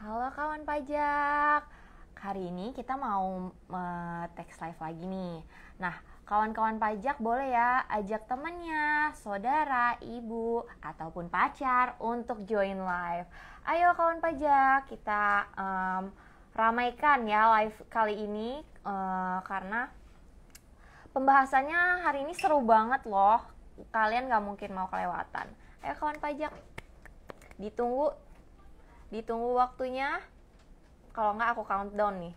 Halo kawan pajak, hari ini kita mau teks live lagi nih. Nah, kawan-kawan pajak boleh ya ajak temannya, saudara, ibu, ataupun pacar untuk join live. Ayo kawan pajak, kita ramaikan ya live kali ini karena pembahasannya hari ini seru banget loh. Kalian gak mungkin mau kelewatan. Ayo kawan pajak, ditunggu waktunya. Kalau nggak aku countdown nih.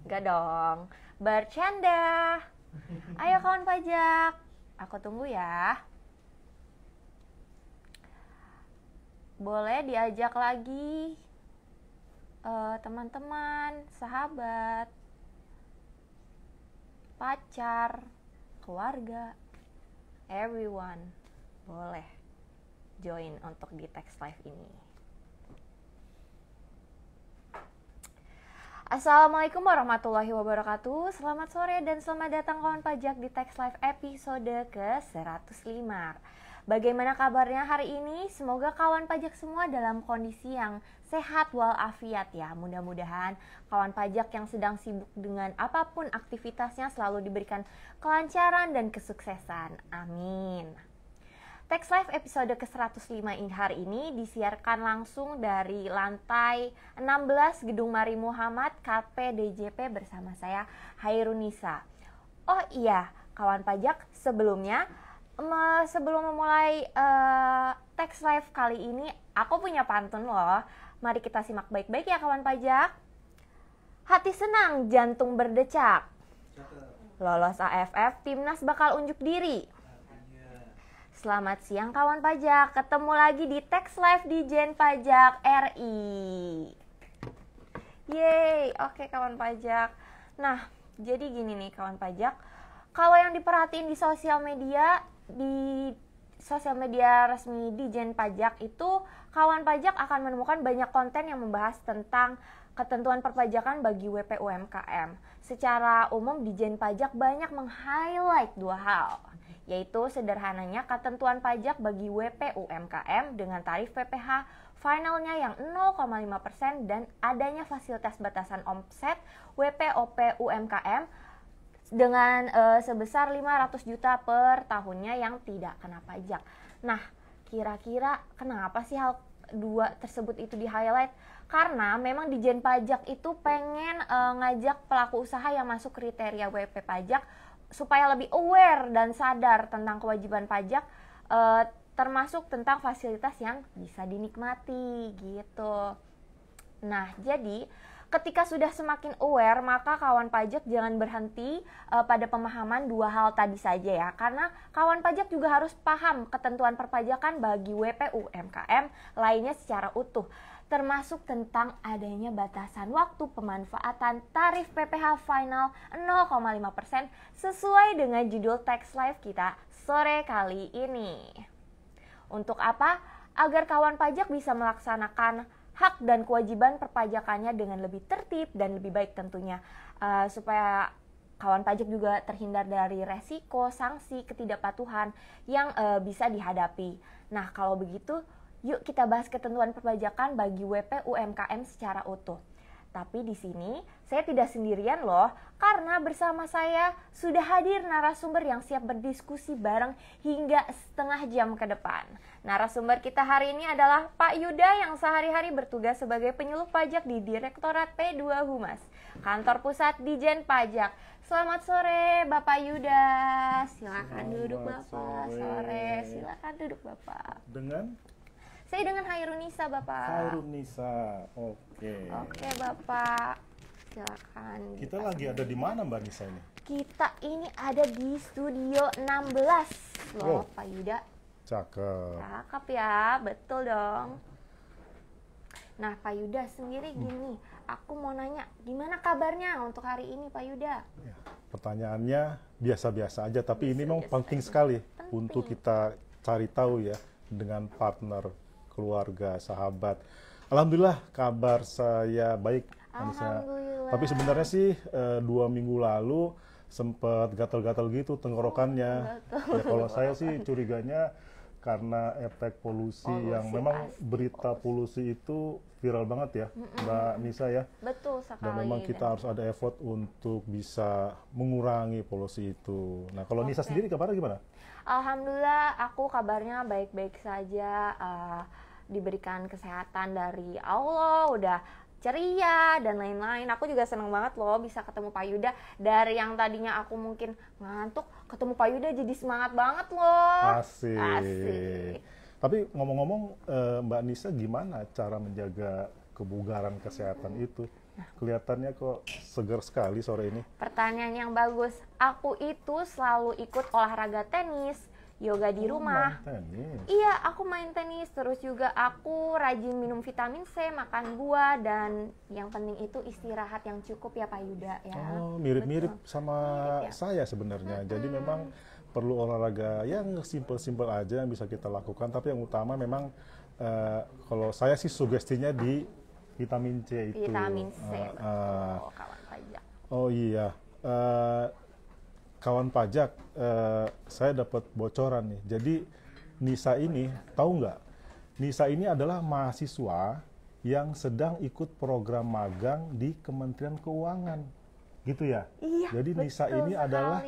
Nggak dong. Bercanda. Ayo kawan pajak, aku tunggu ya. Boleh diajak lagi teman-teman, sahabat, pacar, keluarga, everyone boleh join untuk di text live ini. Assalamualaikum warahmatullahi wabarakatuh. Selamat sore dan selamat datang kawan pajak di Text Live episode ke-105. Bagaimana kabarnya hari ini? Semoga kawan pajak semua dalam kondisi yang sehat walafiat ya. Mudah-mudahan kawan pajak yang sedang sibuk dengan apapun aktivitasnya selalu diberikan kelancaran dan kesuksesan. Amin. Text Live episode ke-105 hari ini disiarkan langsung dari lantai 16 Gedung Mari Muhammad KP DJP bersama saya Hairunisa. Oh iya, kawan pajak, sebelum memulai Text Live kali ini aku punya pantun loh. Mari kita simak baik-baik ya kawan pajak. Hati senang, jantung berdecak. Lolos AFF, Timnas bakal unjuk diri. Selamat siang kawan pajak, ketemu lagi di Text Live di Jen Pajak RI. Yeay, oke kawan pajak. Nah, jadi gini nih kawan pajak, kalau yang diperhatiin di sosial media resmi di Jen Pajak itu, kawan pajak akan menemukan banyak konten yang membahas tentang ketentuan perpajakan bagi WP UMKM. Secara umum di Jen Pajak banyak meng-highlight dua hal, yaitu sederhananya ketentuan pajak bagi WP UMKM dengan tarif PPh finalnya yang 0,5% dan adanya fasilitas batasan omset WP OP UMKM dengan sebesar 500 juta per tahunnya yang tidak kena pajak. Nah, kira-kira kenapa sih hal dua tersebut itu di-highlight? Karena memang di Jen Pajak itu pengen ngajak pelaku usaha yang masuk kriteria WP pajak supaya lebih aware dan sadar tentang kewajiban pajak, termasuk tentang fasilitas yang bisa dinikmati gitu. Nah, jadi ketika sudah semakin aware, maka kawan pajak jangan berhenti pada pemahaman dua hal tadi saja ya. Karena kawan pajak juga harus paham ketentuan perpajakan bagi WP UMKM lainnya secara utuh, termasuk tentang adanya batasan waktu pemanfaatan tarif PPh final 0,5% sesuai dengan judul Text Live kita sore kali ini. Untuk apa? Agar kawan pajak bisa melaksanakan hak dan kewajiban perpajakannya dengan lebih tertib dan lebih baik tentunya, supaya kawan pajak juga terhindar dari resiko, sanksi, ketidakpatuhan yang bisa dihadapi. Nah, kalau begitu yuk kita bahas ketentuan perpajakan bagi WP UMKM secara utuh. Tapi di sini saya tidak sendirian loh, karena bersama saya sudah hadir narasumber yang siap berdiskusi bareng hingga setengah jam ke depan. Narasumber kita hari ini adalah Pak Yuda yang sehari-hari bertugas sebagai penyuluh pajak di Direktorat P2 Humas, kantor pusat di Jen Pajak. Selamat sore Bapak Yuda, silakan duduk Bapak. Sore, silakan duduk Bapak. Saya dengan Hairunisa, Bapak. Hairunisa, oke. Oke, Bapak. Silakan. Kita lagi ada di mana, Mbak Nisa ini? Kita ini ada di studio 16 loh, Pak Yuda. Cakep. Cakep ya, betul dong. Nah, Pak Yuda sendiri gini, aku mau nanya, gimana kabarnya untuk hari ini, Pak Yuda? Ya, pertanyaannya biasa-biasa aja, tapi ini memang penting sekali untuk kita cari tahu ya dengan partner, keluarga, sahabat. Alhamdulillah kabar saya baik. Alhamdulillah. Tapi sebenarnya sih 2 minggu lalu sempat gatal-gatal gitu tenggorokannya. Ya, kalau saya sih curiganya karena efek polusi yang memang pasti, berita polusi itu viral banget ya, Mbak Nisa ya. Betul sekali. Dan memang kita harus ada effort untuk bisa mengurangi polusi itu. Nah, kalau Nisa sendiri kabarnya gimana? Alhamdulillah, aku kabarnya baik-baik saja. Diberikan kesehatan dari Allah, udah ceria dan lain-lain. Aku juga seneng banget loh bisa ketemu Pak Yuda. Dari yang tadinya aku mungkin ngantuk, ketemu Pak Yuda jadi semangat banget loh. Asik. Tapi ngomong-ngomong, Mbak Nisa gimana cara menjaga kebugaran kesehatan itu? Kelihatannya kok segar sekali sore ini. Pertanyaan yang bagus. Aku itu selalu ikut olahraga tenis, yoga di rumah. Main tenis. Iya, aku main tenis. Terus juga aku rajin minum vitamin C, makan buah, dan yang penting itu istirahat yang cukup ya Pak Yuda ya. Oh, mirip-mirip sama Mirip ya? saya sebenarnya. Jadi memang perlu olahraga yang simpel-simpel aja yang bisa kita lakukan. Tapi yang utama memang kalau saya sih sugestinya di vitamin C itu. Vitamin C, betul, kawan pajak. Oh iya, kawan pajak, saya dapat bocoran nih. Jadi Nisa ini, tahu nggak? Nisa ini adalah mahasiswa yang sedang ikut program magang di Kementerian Keuangan, gitu ya? Iya, Jadi Nisa betul ini sekali. adalah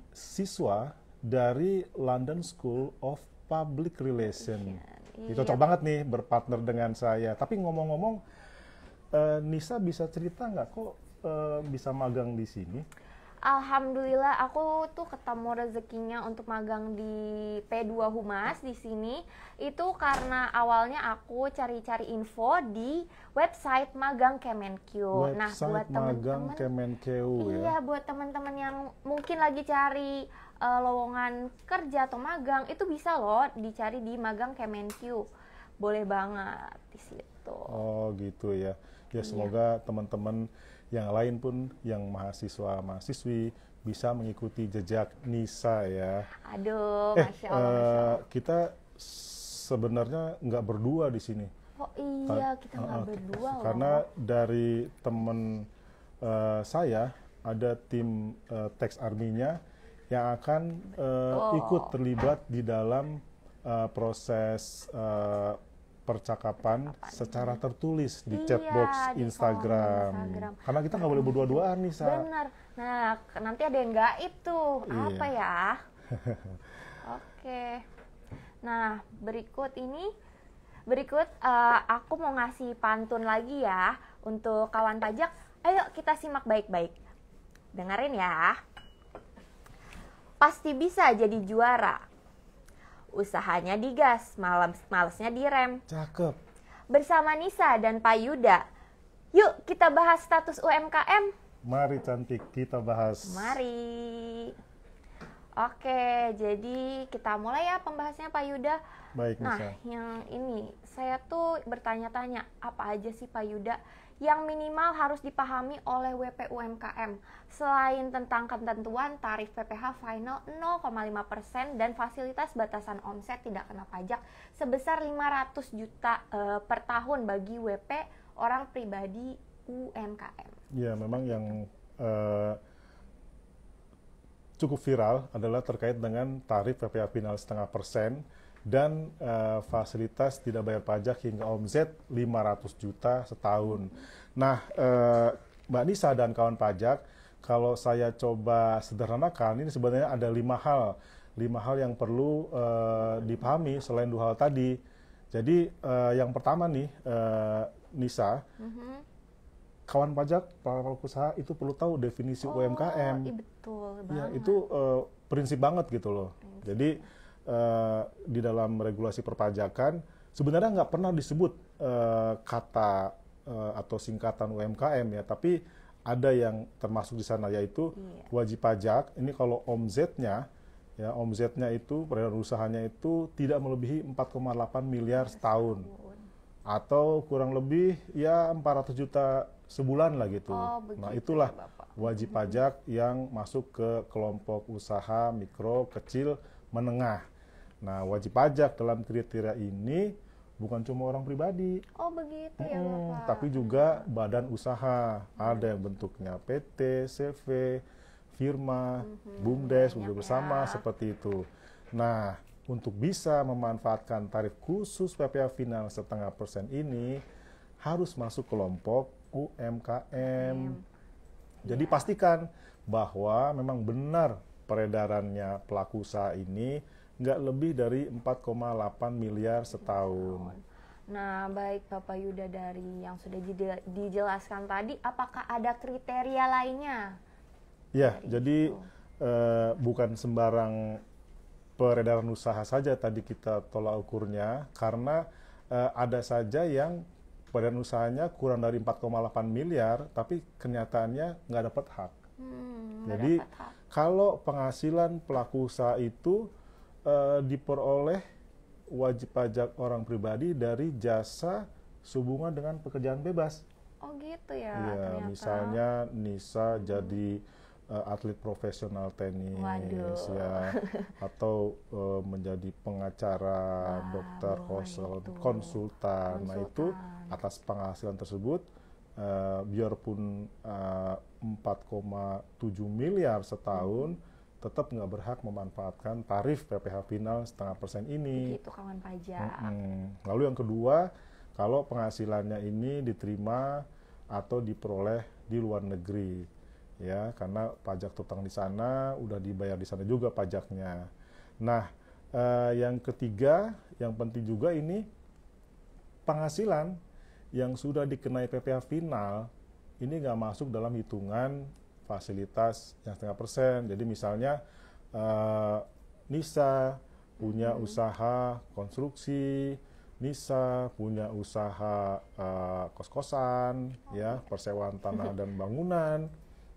siswa dari London School of Public Relations. Iya. Cocok banget nih berpartner dengan saya. Tapi ngomong-ngomong, Nisa bisa cerita nggak kok bisa magang di sini? Alhamdulillah aku tuh ketemu rezekinya untuk magang di P2 Humas di sini itu karena awalnya aku cari-cari info di website magang Kemenkeu. Nah, buat magang teman-teman Kemenkeu ya. iya, buat teman-teman yang mungkin lagi cari lowongan kerja atau magang itu bisa loh dicari di magang Kemenkeu. Boleh banget di situ. Oh, gitu ya. Ya semoga teman-teman yang lain pun yang mahasiswa-mahasiswi bisa mengikuti jejak Nisa ya. Aduh, Masya Allah, Masya Allah. Kita sebenarnya nggak berdua di sini. Oh iya, kita nggak berdua loh. Karena dari teman saya ada tim Tax Army-nya yang akan ikut terlibat di dalam proses percakapan secara tertulis di chatbox di Instagram. Karena kita nggak boleh berdua-duaan nih, Sa. Benar. Nah, nanti ada yang gaib tuh. Iya. Apa ya? Oke. Nah, berikut aku mau ngasih pantun lagi ya untuk kawan pajak. Ayo kita simak baik-baik. Dengerin ya. Pasti bisa jadi juara. Usahanya digas, malesnya direm. Cakep. Bersama Nisa dan Pak Yuda. Yuk kita bahas status UMKM. Mari cantik, kita bahas. Mari. Oke, jadi kita mulai ya pembahasannya Pak Yuda. Baik, Nah, Nisa. yang ini saya tuh bertanya-tanya apa aja sih Pak Yuda yang minimal harus dipahami oleh WP UMKM selain tentang ketentuan tarif PPh final 0,5% dan fasilitas batasan omset tidak kena pajak sebesar 500 juta per tahun bagi WP orang pribadi UMKM. Ya, memang yang cukup viral adalah terkait dengan tarif PPh final 0,5% dan fasilitas tidak bayar pajak hingga omset 500 juta setahun. Nah, Mbak Nisa dan kawan pajak, kalau saya coba sederhanakan, ini sebenarnya ada 5 hal yang perlu dipahami selain 2 hal tadi. Jadi yang pertama nih, Nisa, kawan pajak, pelaku usaha itu perlu tahu definisi UMKM. Iya betul Ya, banget. itu prinsip banget gitu loh. Jadi di dalam regulasi perpajakan sebenarnya nggak pernah disebut kata atau singkatan UMKM ya, tapi ada yang termasuk di sana yaitu wajib pajak. Ini kalau omzetnya itu peredaran usahanya itu tidak melebihi 4,8 miliar setahun atau kurang lebih ya 400 juta sebulan lah gitu. Nah, itulah wajib pajak yang masuk ke kelompok usaha mikro, kecil, menengah. Nah, wajib pajak dalam kriteria ini bukan cuma orang pribadi. Oh begitu ya Bapak. Tapi juga badan usaha. Ada yang bentuknya PT, CV, firma, BUMDes, bersama seperti itu. Nah, untuk bisa memanfaatkan tarif khusus PPh final 0,5% ini harus masuk kelompok UMKM. Jadi pastikan bahwa memang benar peredarannya pelaku usaha ini nggak lebih dari 4,8 miliar setahun. Nah, baik Bapak Yuda, dari yang sudah dijelaskan tadi, apakah ada kriteria lainnya? Ya, jadi bukan sembarang peredaran usaha saja tadi kita tolak ukurnya, karena ada saja yang peredaran usahanya kurang dari 4,8 miliar, tapi kenyataannya nggak dapat hak. Jadi kalau penghasilan pelaku usaha itu diperoleh wajib pajak orang pribadi dari jasa sehubungan dengan pekerjaan bebas. Oh gitu ya, Ya, ternyata. misalnya Nisa jadi atlet profesional tenis, ya, atau menjadi pengacara, dokter, konsultan. Nah itu atas penghasilan tersebut, biarpun 4,7 miliar setahun, tetap nggak berhak memanfaatkan tarif PPh final 0,5% ini. Itu kawan pajak. Lalu yang kedua, kalau penghasilannya ini diterima atau diperoleh di luar negeri, ya, karena pajak terutang di sana udah dibayar di sana juga pajaknya. Nah, yang ketiga, yang penting juga ini penghasilan yang sudah dikenai PPh final ini nggak masuk dalam hitungan fasilitas yang 0,5%. Jadi misalnya Nisa punya usaha konstruksi, Nisa punya usaha kos-kosan, ya, persewaan tanah dan bangunan.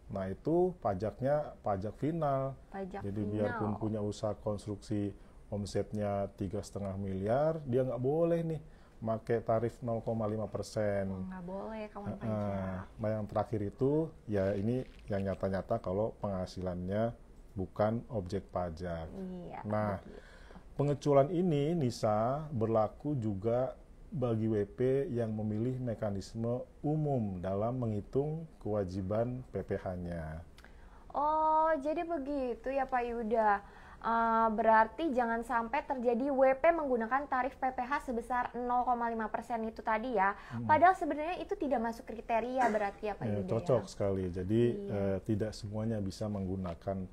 Nah itu pajaknya pajak final. Jadi biarpun punya usaha konstruksi omsetnya 3,5 miliar, dia nggak boleh nih pakai tarif 0,5%. Nggak boleh kawan pajak. Nah yang terakhir itu ya ini yang nyata-nyata kalau penghasilannya bukan objek pajak. Iya, nah pengecualian ini Nisa berlaku juga bagi WP yang memilih mekanisme umum dalam menghitung kewajiban PPh-nya. Oh, jadi begitu ya Pak Yuda. Berarti jangan sampai terjadi WP menggunakan tarif PPh sebesar 0,5% itu tadi ya. Padahal sebenarnya itu tidak masuk kriteria berarti ya Pak Yuda. Cocok sekali. Jadi tidak semuanya bisa menggunakan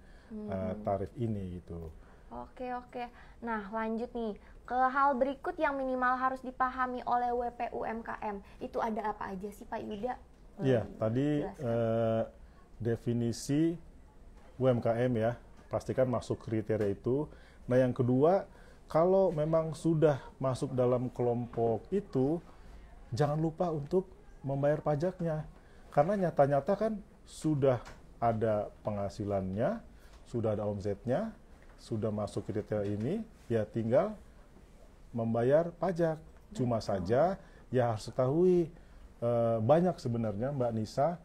tarif ini gitu. Oke. Nah lanjut nih ke hal berikut yang minimal harus dipahami oleh WP UMKM. Itu ada apa aja sih Pak Yuda? Iya, tadi definisi UMKM ya, pastikan masuk kriteria itu. Nah yang kedua, kalau memang sudah masuk dalam kelompok itu, jangan lupa untuk membayar pajaknya. Karena nyata-nyata kan sudah ada penghasilannya, sudah ada omsetnya, sudah masuk kriteria ini, ya tinggal membayar pajak. Cuma saja ya harus ketahui banyak sebenarnya Mbak Nisa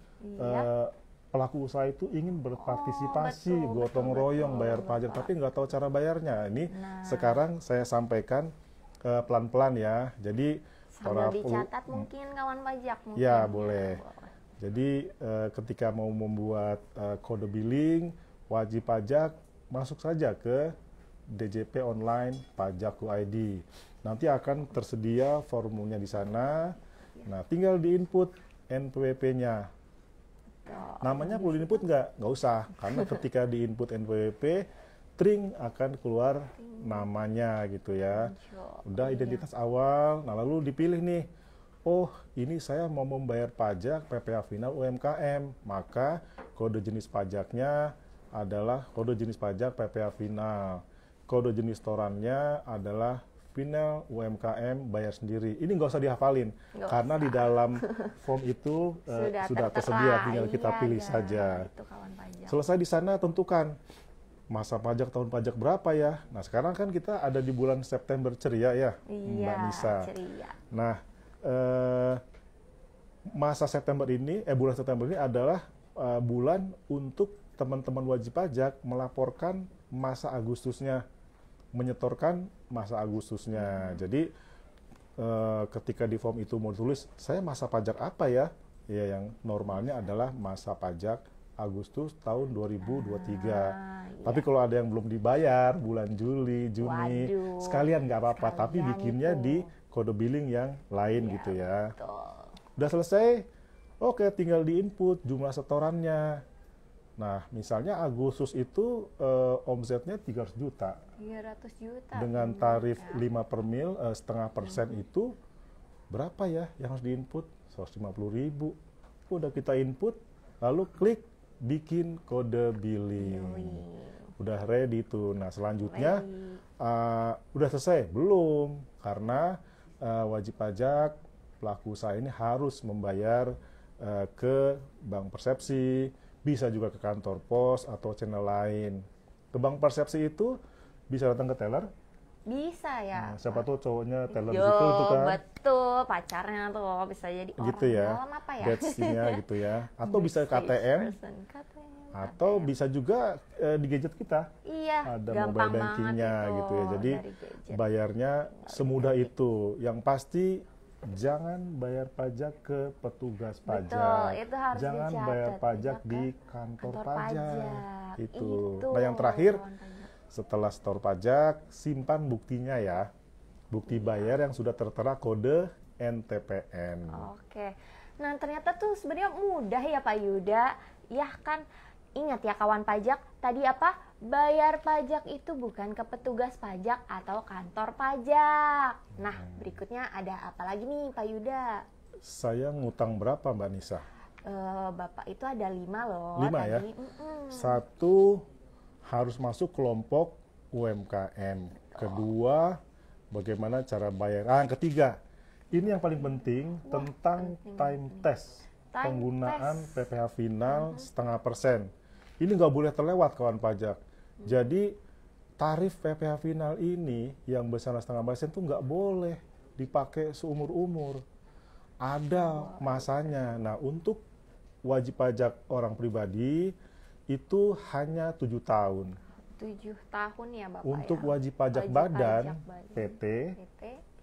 pelaku usaha itu ingin berpartisipasi, gotong royong bayar pajak, tapi nggak tahu cara bayarnya. Ini sekarang saya sampaikan pelan-pelan ya. Jadi sambil dicatat mungkin kawan pajak mungkin. Ya boleh. Jadi ketika mau membuat kode billing wajib pajak, masuk saja ke DJP online pajak.id. Nanti akan tersedia formulnya di sana. Nah, tinggal diinput NPWP-nya. Namanya perlu diinput nggak usah, karena ketika diinput NPWP, tring akan keluar namanya gitu ya. Udah identitas awal, nah lalu dipilih nih, oh ini saya mau membayar pajak PPh final UMKM, maka kode jenis pajaknya adalah kode jenis pajak PPh final. Kode jenis torannya adalah final UMKM bayar sendiri. Ini nggak usah dihafalin, karena di dalam form itu sudah tersedia, tinggal kita pilih saja. Selesai di sana tentukan masa pajak tahun pajak berapa ya. Nah sekarang kan kita ada di bulan September ceria ya, Mbak Nisa. Ceria. Nah masa September ini, bulan September ini adalah bulan untuk teman-teman wajib pajak melaporkan masa Agustusnya, menyetorkan masa Agustusnya. Jadi ketika di form itu mau tulis, saya masa pajak apa ya? Ya yang normalnya adalah masa pajak Agustus tahun 2023. Iya. Tapi kalau ada yang belum dibayar bulan Juli, Juni, Waduh, sekalian nggak apa-apa. Tapi sekalian bikinnya itu. di kode billing yang lain Iya, gitu ya. betul. Udah selesai, oke tinggal di input jumlah setorannya. Nah, misalnya Agustus itu omsetnya 300 juta. 300 juta. Dengan tarif 5 per mil, setengah persen itu berapa ya yang harus diinput? 150.000. Udah kita input, lalu klik bikin kode billing. Udah ready tuh. Nah, selanjutnya udah selesai? Belum, karena wajib pajak pelaku usaha ini harus membayar ke Bank Persepsi, bisa juga ke kantor pos atau channel lain. Ke Bank Persepsi itu bisa datang ke teller. Bisa ya. Nah, siapa tuh cowoknya teller di Yo, situ itu kan. betul, pacarnya tuh bisa jadi orang Gitu ya. dalam apa ya? Batch-nya gitu ya. Atau bisa KTM. Atau bisa juga di gadget kita. Iya, Ada gampang mobile bankingnya banget itu gitu ya. Jadi dari gadget. bayarnya semudah itu. Yang pasti jangan bayar pajak ke petugas pajak. Betul, itu harus jangan dicatat. bayar pajak Tidak di ke kantor kantor pajak. pajak. Itu. Itu, Nah, yang terakhir kawan pajak. setelah setor pajak, simpan buktinya ya. Bukti bayar yang sudah tertera kode NTPN. Oke. Nah, ternyata tuh sebenarnya mudah ya Pak Yuda. Ya kan, ingat ya kawan pajak, tadi apa? Bayar pajak itu bukan ke petugas pajak atau kantor pajak. Nah, berikutnya ada apa lagi nih Pak Yuda? Saya ngutang berapa Mbak Nisa? Bapak itu ada 5 loh 5 ya? tadi. 1, harus masuk kelompok UMKM. Kedua, bagaimana cara bayar. Yang ketiga, ini yang paling penting tentang time test. Penggunaan PPh final setengah persen. Ini nggak boleh terlewat kawan pajak. Jadi tarif PPh final ini yang besar setengah persen itu nggak boleh dipakai seumur-umur. Ada masanya. Nah, untuk wajib pajak orang pribadi itu hanya 7 tahun. 7 tahun ya Bapak Untuk ya? wajib pajak badan, PT,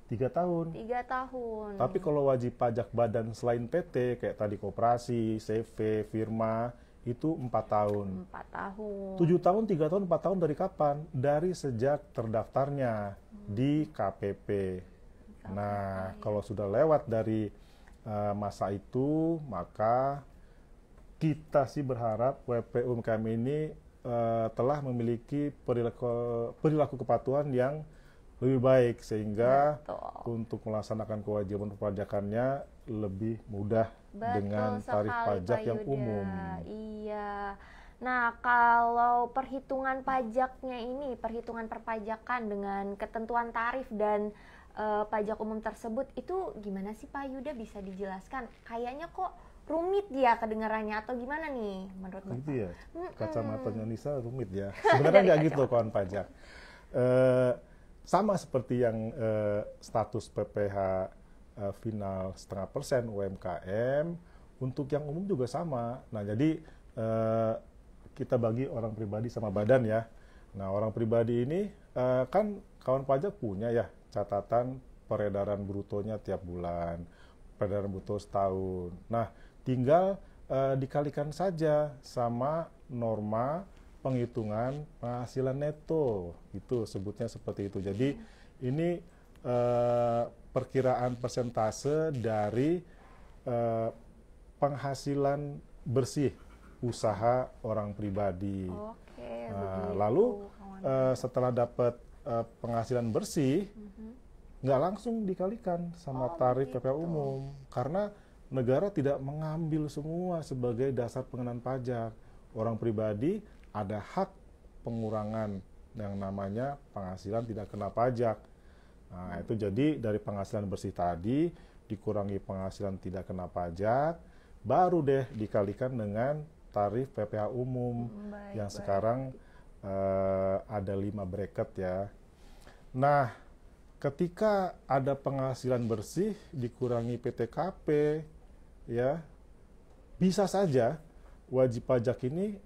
3 tahun. 3 tahun. Tapi kalau wajib pajak badan selain PT, kayak tadi koperasi, CV, firma, itu 4 tahun. 4 tahun. 7 tahun, 3 tahun, 4 tahun dari kapan? Dari sejak terdaftarnya di KPP. Nah, kalau sudah lewat dari masa itu, maka kita sih berharap WP UMKM ini telah memiliki perilaku kepatuhan yang lebih baik, sehingga untuk melaksanakan kewajiban perpajakannya lebih mudah dengan tarif pajak yang umum. Iya. Nah, kalau perhitungan pajaknya ini, perhitungan perpajakan dengan ketentuan tarif dan pajak umum tersebut, itu gimana sih Pak Yuda, bisa dijelaskan? Kayaknya kok rumit ya kedengarannya, atau gimana nih menurut Bapak? Gitu ya, kacamatanya Nisa rumit ya. Sebenarnya nggak gitu kawan pajak. Sama seperti yang status PPh final setengah persen UMKM, untuk yang umum juga sama. Nah, jadi kita bagi orang pribadi sama badan ya. Nah, orang pribadi ini kan kawan pajak punya ya catatan peredaran brutonya tiap bulan, peredaran bruto setahun. Nah, tinggal dikalikan saja sama norma penghitungan penghasilan neto, itu sebutnya seperti itu. Jadi ini perkiraan persentase dari penghasilan bersih usaha orang pribadi. Oke, nah, lalu setelah dapat penghasilan bersih, nggak langsung dikalikan sama tarif PPh umum, karena negara tidak mengambil semua sebagai dasar pengenaan pajak. Orang pribadi ada hak pengurangan yang namanya penghasilan tidak kena pajak. Nah, itu jadi dari penghasilan bersih tadi dikurangi penghasilan tidak kena pajak, baru deh dikalikan dengan tarif PPh umum yang sekarang ada 5 bracket ya. Nah, ketika ada penghasilan bersih dikurangi PTKP ya, bisa saja wajib pajak ini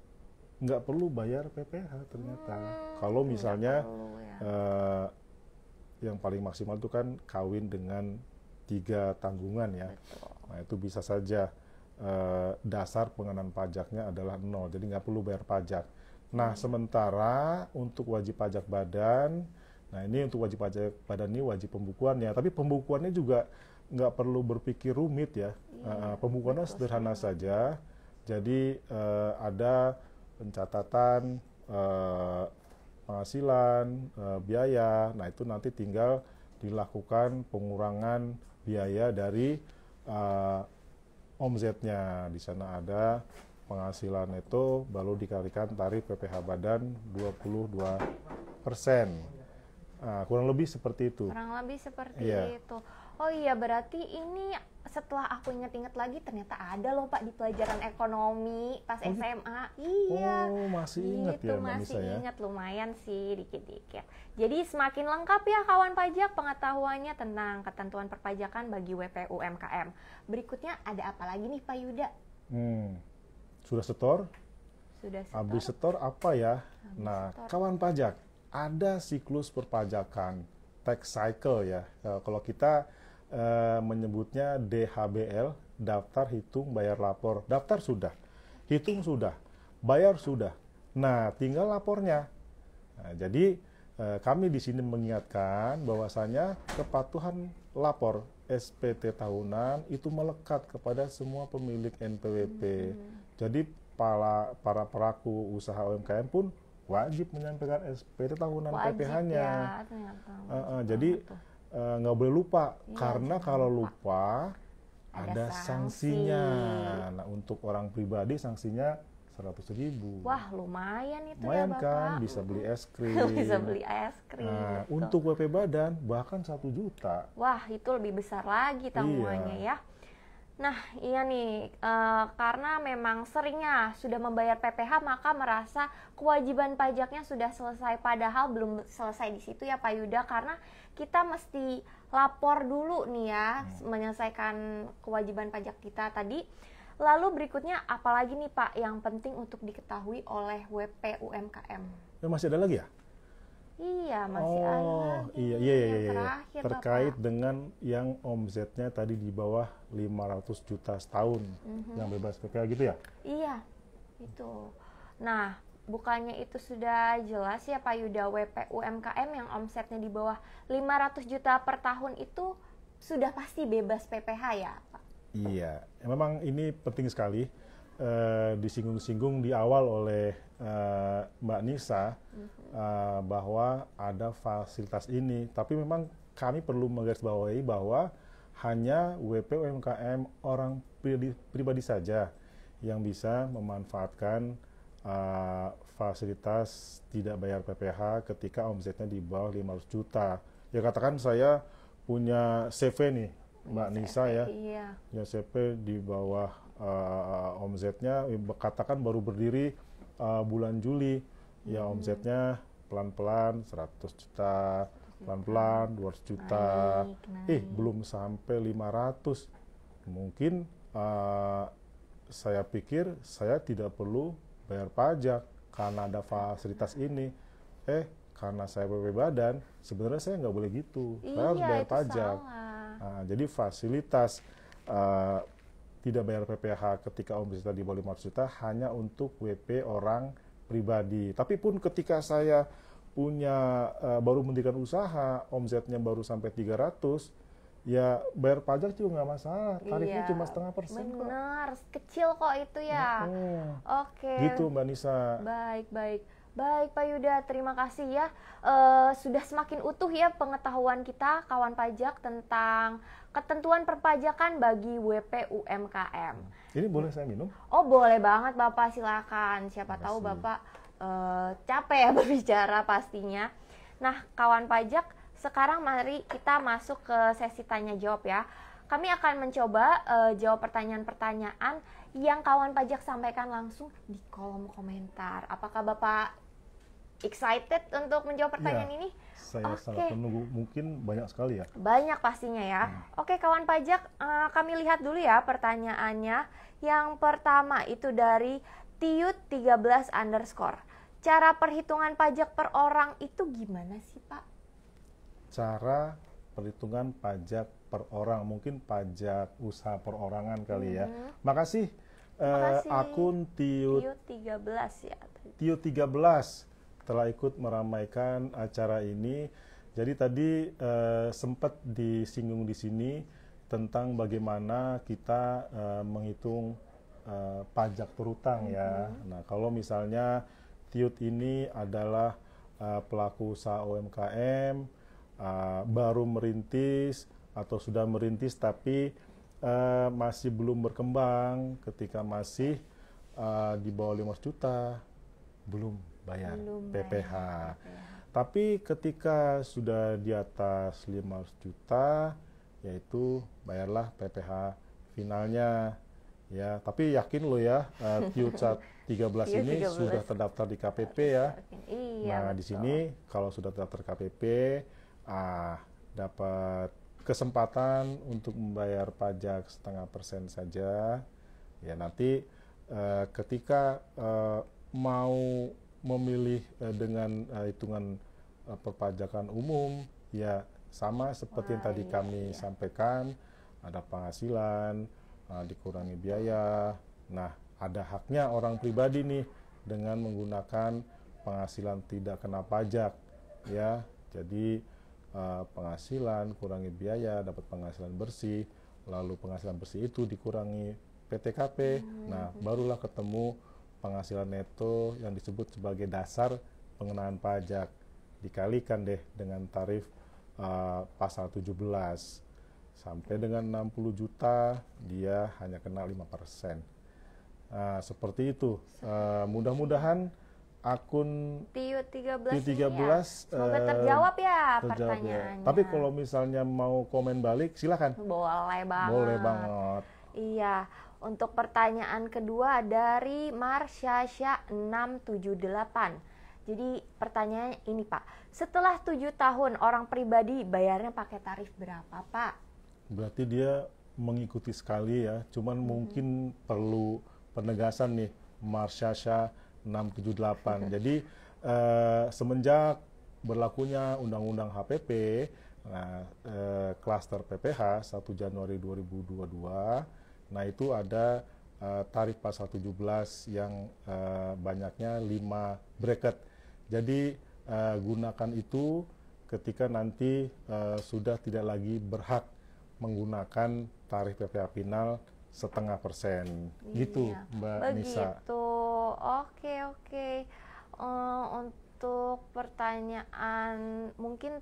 nggak perlu bayar PPh ternyata. Kalau misalnya yang paling maksimal itu kan kawin dengan 3 tanggungan ya. Betul. Nah, itu bisa saja dasar pengenaan pajaknya adalah 0, jadi nggak perlu bayar pajak. Nah, sementara untuk wajib pajak badan, nah ini untuk wajib pajak badan ini wajib pembukuannya, tapi pembukuannya juga nggak perlu berpikir rumit ya. Pembukuannya sederhana saja, jadi ada pencatatan penghasilan, biaya, nah itu nanti tinggal dilakukan pengurangan biaya dari omzetnya. Di sana ada penghasilan itu baru dikalikan tarif PPh badan 22%. Kurang lebih seperti itu. Kurang lebih seperti itu. Oh iya, berarti ini setelah aku ingat-ingat lagi ternyata ada loh Pak di pelajaran ekonomi pas SMA. Iya. Oh, masih ingat gitu, ya Mbak Nisa masih ya? ingat, lumayan sih dikit-dikit. Jadi semakin lengkap ya kawan pajak pengetahuannya tentang ketentuan perpajakan bagi WP UMKM. Berikutnya ada apa lagi nih Pak Yuda? Sudah setor? Sudah setor. Habis setor apa ya? Nah, kawan pajak, ada siklus perpajakan, tax cycle ya. Kalau kita menyebutnya DHBL, daftar hitung bayar lapor. Daftar sudah, hitung sudah, bayar sudah. Nah, tinggal lapornya. Nah, jadi kami di sini mengingatkan bahwasanya kepatuhan lapor SPT tahunan itu melekat kepada semua pemilik NPWP. Jadi para pelaku usaha UMKM pun wajib menyampaikan SPT tahunan PPh-nya. Ya, jadi nggak boleh lupa, karena kalau lupa ada sanksinya. Nah, untuk orang pribadi sanksinya 100.000. Wah, lumayan itu lumayan ya Bapak. Kan, bisa beli es krim. Bisa beli es krim. Nah, gitu. untuk WP badan bahkan 1 juta. Wah, itu lebih besar lagi tanggungannya ya. Nah, iya nih, karena memang seringnya sudah membayar PPh, maka merasa kewajiban pajaknya sudah selesai. Padahal belum selesai di situ ya Pak Yuda, karena kita mesti lapor dulu nih ya, menyelesaikan kewajiban pajak kita tadi. Lalu berikutnya, apalagi nih Pak yang penting untuk diketahui oleh WP UMKM? Masih ada lagi ya? Iya, masih ada lagi. Iya. Terakhir, terkait Bapak. dengan yang omzetnya tadi di bawah 500 juta setahun, yang bebas PPh gitu ya? Iya, itu. Nah, bukannya itu sudah jelas ya Pak Yuda, WP UMKM yang omsetnya di bawah 500 juta per tahun itu sudah pasti bebas PPh ya Pak? Iya, memang ini penting sekali. Disinggung-singgung di awal oleh Mbak Nisa bahwa ada fasilitas ini, tapi memang kami perlu menggarisbawahi bahwa hanya WP UMKM orang pribadi saja yang bisa memanfaatkan fasilitas tidak bayar PPh ketika omsetnya di bawah 500 juta. Ya katakan saya punya CV nih Mbak Nisa ya, punya CV di bawah omzetnya, katakan baru berdiri bulan Juli, ya omzetnya pelan-pelan 100 juta, pelan-pelan 200 juta, belum sampai 500. Mungkin saya pikir saya tidak perlu bayar pajak karena ada fasilitas ini. Karena saya WP badan, sebenarnya saya nggak boleh gitu, saya harus bayar pajak. Nah, jadi fasilitas tidak bayar PPh ketika omsetnya di bawah 500 juta hanya untuk WP orang pribadi. Tapi pun ketika saya punya baru mendirikan usaha, omsetnya baru sampai 300, ya bayar pajak juga nggak masalah. Tarifnya cuma 0,5%. Benar, kecil kok itu ya. Oke. Gitu Mbak Nisa. Baik Pak Yuda, terima kasih ya. Sudah semakin utuh ya pengetahuan kita kawan pajak tentang ketentuan perpajakan bagi WP UMKM. Ini boleh saya minum? Oh boleh banget Bapak, silakan. Siapa tahu Bapak capek ya berbicara pastinya. Nah kawan pajak, sekarang mari kita masuk ke sesi tanya jawab ya. Kami akan mencoba jawab pertanyaan-pertanyaan yang kawan pajak sampaikan langsung di kolom komentar. Apakah Bapak excited untuk menjawab pertanyaan ini? Saya sangat menunggu, mungkin banyak sekali ya. Banyak pastinya ya. Oke kawan pajak, kami lihat dulu ya pertanyaannya. Yang pertama itu dari Tiut13_. Cara perhitungan pajak per orang itu gimana sih Pak? Cara perhitungan pajak per orang, mungkin pajak usaha perorangan kali ya. Makasih, Makasih. akun Tiut Tiut 13 ya. Tiut 13 telah ikut meramaikan acara ini. Jadi tadi sempat disinggung di sini tentang bagaimana kita menghitung pajak berhutang ya. Nah, kalau misalnya Tiut ini adalah pelaku usaha UMKM, baru merintis atau sudah merintis tapi masih belum berkembang, ketika masih di bawah 15 juta, belum bayar PPH. Tapi ketika sudah di atas 15 juta, yaitu bayarlah PPH finalnya. Ya, tapi yakin lo ya, Tiut 13 ini sudah terdaftar di KPP ya. Iya, Nah, di sini kalau sudah terdaftar KPP, dapat kesempatan untuk membayar pajak 0,5% saja. Ya, nanti ketika mau memilih dengan hitungan perpajakan umum, ya sama seperti yang tadi kami sampaikan, ada penghasilan, dikurangi biaya. Nah, ada haknya orang pribadi nih dengan menggunakan penghasilan tidak kena pajak, ya. Jadi penghasilan, kurangi biaya, dapat penghasilan bersih, lalu penghasilan bersih itu dikurangi PTKP, nah barulah ketemu penghasilan neto yang disebut sebagai dasar pengenaan pajak, dikalikan deh dengan tarif pasal 17. Sampai dengan 60 juta dia hanya kena 5%. Nah, seperti itu. Mudah-mudahan akun Tiut 13 semoga terjawab ya pertanyaannya. Tapi kalau misalnya mau komen balik, silakan. Boleh banget. Boleh banget. Iya, untuk pertanyaan kedua dari Marsyasya 678. Jadi pertanyaannya ini Pak, setelah 7 tahun orang pribadi bayarnya pakai tarif berapa Pak? Berarti dia mengikuti sekali ya, cuman mungkin perlu penegasan nih, Marsyasya 678. Jadi semenjak berlakunya Undang-Undang HPP, nah, klaster PPH 1 Januari 2022, nah itu ada tarif pasal 17 yang banyaknya 5 bracket. Jadi gunakan itu ketika nanti sudah tidak lagi berhak menggunakan tarif PPH final 0,5%. Gitu, Mbak Nisa. Begitu. Oke. Untuk pertanyaan mungkin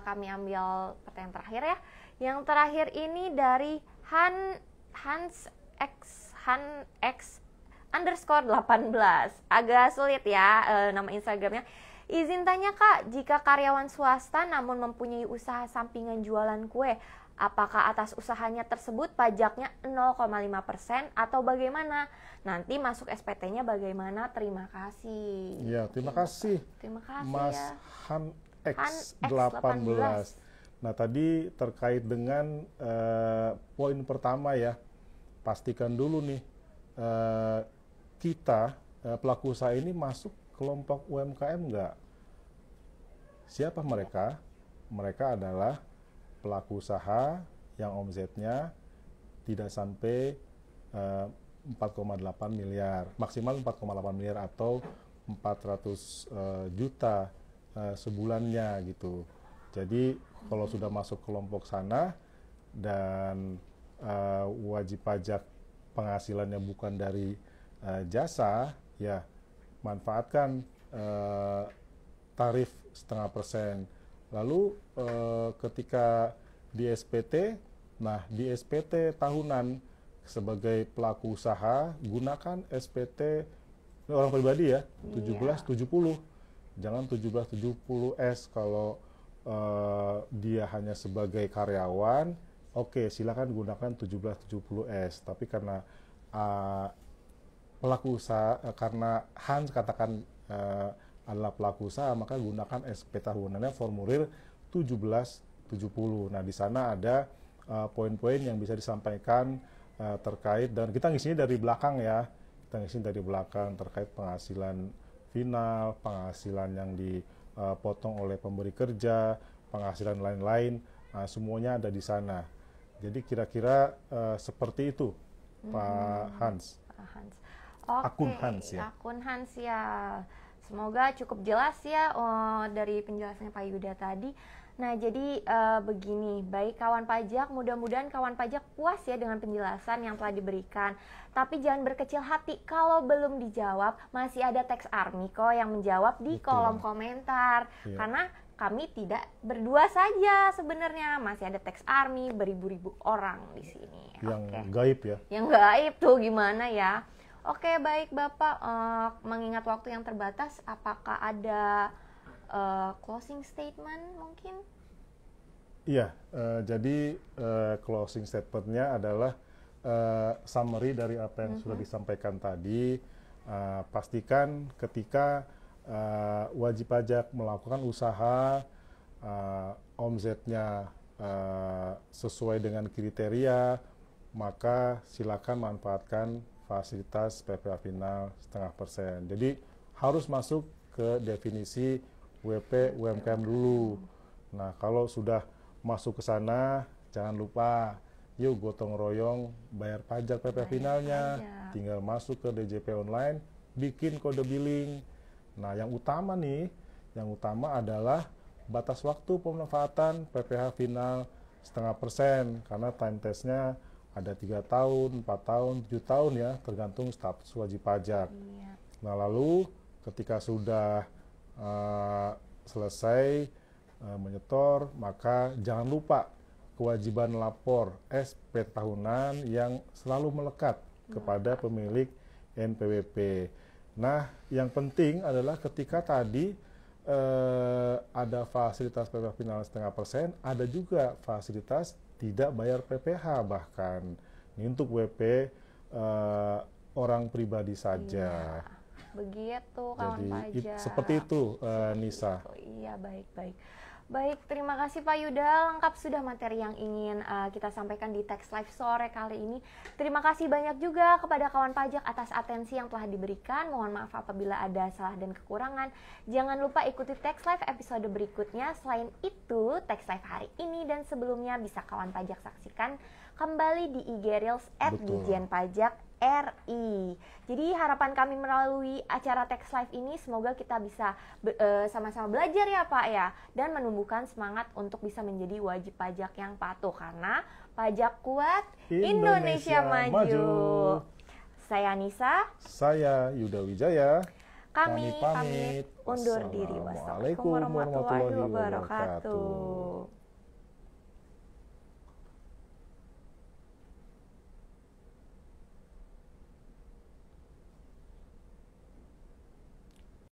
kami ambil pertanyaan terakhir ya. Yang terakhir ini dari Hans X underscore 18. Agak sulit ya nama Instagramnya. Izin tanya Kak, jika karyawan swasta namun mempunyai usaha sampingan jualan kue, apakah atas usahanya tersebut pajaknya 0,5% atau bagaimana? Nanti masuk SPT-nya bagaimana? Terima kasih. Ya, terima kasih. Terima kasih Mas ya. Han X18. Nah, tadi terkait dengan poin pertama ya, pastikan dulu nih kita pelaku usaha ini masuk kelompok UMKM enggak? Siapa mereka? Mereka adalah pelaku usaha yang omsetnya tidak sampai 4,8 miliar, maksimal 4,8 miliar atau 400 juta sebulannya gitu. Jadi kalau sudah masuk kelompok sana dan wajib pajak penghasilannya bukan dari jasa, ya manfaatkan tarif 0,5%. Lalu ketika di SPT, nah di SPT tahunan sebagai pelaku usaha gunakan SPT orang pribadi ya, 1770. Jangan 1770S kalau dia hanya sebagai karyawan. Oke, silakan gunakan 1770S. Tapi karena pelaku usaha, karena Hans katakan adalah pelaku usaha, maka gunakan SP tahunannya formulir 1770. Nah, di sana ada poin-poin yang bisa disampaikan terkait, dan kita ngisinya dari belakang ya. Kita ngisinya dari belakang terkait penghasilan final, penghasilan yang dipotong oleh pemberi kerja, penghasilan lain-lain. semuanya ada di sana. Jadi kira-kira seperti itu, Pak Hans. Hans. Akun Hans ya. Akun Hans ya. Semoga cukup jelas ya dari penjelasannya Pak Yuda tadi. Nah, jadi begini, baik kawan pajak, mudah-mudahan kawan pajak puas ya dengan penjelasan yang telah diberikan. Tapi jangan berkecil hati, kalau belum dijawab, masih ada Tax Army kok yang menjawab di kolom komentar. Iya. Karena kami tidak berdua saja sebenarnya, masih ada Tax Army beribu-ribu orang di sini. Yang gaib ya? Yang gaib tuh gimana ya? Oke, baik Bapak, mengingat waktu yang terbatas, apakah ada closing statement mungkin? Iya, jadi closing statementnya adalah summary dari apa yang sudah disampaikan tadi. Pastikan ketika wajib pajak melakukan usaha, omzetnya sesuai dengan kriteria, maka silakan manfaatkan fasilitas PPh final 0,5%. Jadi harus masuk ke definisi WP UMKM dulu. Nah, kalau sudah masuk ke sana, jangan lupa yuk gotong royong bayar pajak PPh finalnya. Tinggal masuk ke DJP online, bikin kode billing. Nah, yang utama adalah batas waktu pemanfaatan PPh final 0,5%, karena time testnya ada 3 tahun, 4 tahun, 7 tahun ya, tergantung status wajib pajak. Iya. Nah, lalu ketika sudah selesai menyetor, maka jangan lupa kewajiban lapor SP tahunan yang selalu melekat kepada pemilik NPWP. Nah, yang penting adalah ketika tadi ada fasilitas PPh final 0,5%, ada juga fasilitas tidak bayar PPh bahkan. Ini untuk WP orang pribadi saja. Iya, begitu kawan pajak. Seperti itu, Nisa. Iya, baik. Baik, terima kasih Pak Yuda. Lengkap sudah materi yang ingin kita sampaikan di Tax Live sore kali ini. Terima kasih banyak juga kepada kawan pajak atas atensi yang telah diberikan. Mohon maaf apabila ada salah dan kekurangan. Jangan lupa ikuti Tax Live episode berikutnya. Selain itu, Tax Live hari ini dan sebelumnya bisa kawan pajak saksikan kembali di IG Reels @Dijen-Pajak RI. Jadi harapan kami melalui acara Tax Live ini semoga kita bisa sama-sama belajar ya Pak ya, dan menumbuhkan semangat untuk bisa menjadi wajib pajak yang patuh, karena pajak kuat, Indonesia maju. Saya Nisa. Saya Yuda Wijaya. Kami pamit undur diri. Wassalamualaikum warahmatullahi wabarakatuh.